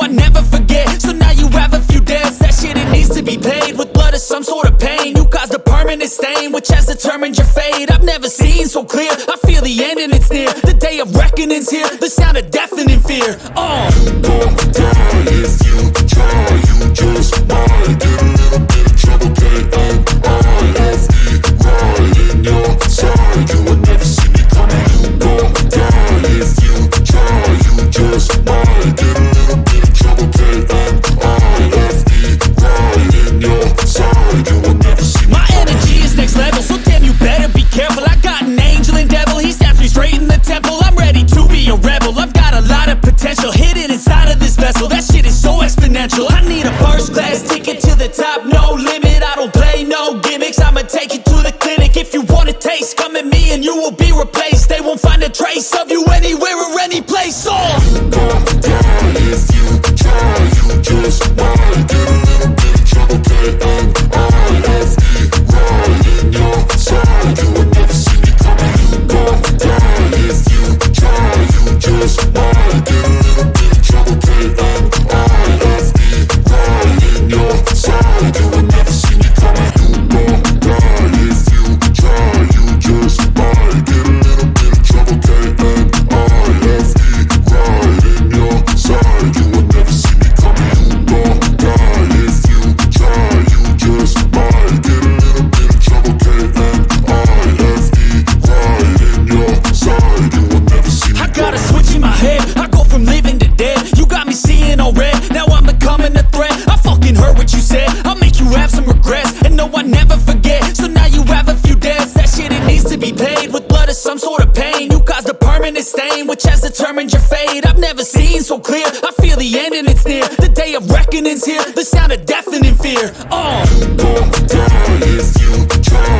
I never forget. So now you have a few debts, that shit it needs to be paid with blood or some sort of pain. You caused a permanent stain which has determined your fate. I've never seen so clear, I feel the end and it's near. The day of reckoning's here, the sound of deafening fear. You gon' die if you try, you just might get a little bit of trouble, K-N-I-F-E, right in your side, you will never see me coming. You gon' die if you try, you just might get a little bit of trouble, K-N-I-F-E, right in your side, you will never see me My coming. energy is next level, so damn you better be careful. I got an angel and devil, he steps me straight in the temple. I'm ready to be a rebel, I've got a lot of potential hidden inside of this vessel. That shit is so exponential. I need a first class ticket to the top, no limit. I don't play no gimmicks, I'ma take you to the clinic. If you want a taste, come at me and you will be replaced. They won't find a trace of you anywhere or any place. You gon' die if you try, you just might get a little bit of trouble, K-N-I-F-E, right in your side, you will never see me coming. You gon' die if you try, you just might get a little bit of trouble, K-N-I-F-E, right in your side, you will never see me coming. You gon' die if you try, you just might get a little bit of trouble, K-N-I-F-E, right in your side, you will never see me coming. You gon' die if you try, you just might get a little bit of trouble, K-N-I-F-E, right in your side, you will never see me I got a coming. switch in my head, I go from living to dead. You got me seeing all red, now I'm becoming a threat. I fucking heard what you said, I'll make you have some regrets. And no, I never forget, so now you have a few debts. That shit it needs to be paid with blood or some sort of pain. You caused a permanent stain which has determined your fate. I've never seen so clear, I feel the end and it's near. The day of reckoning's here, the sound of deafening fear. You gon' die if you try,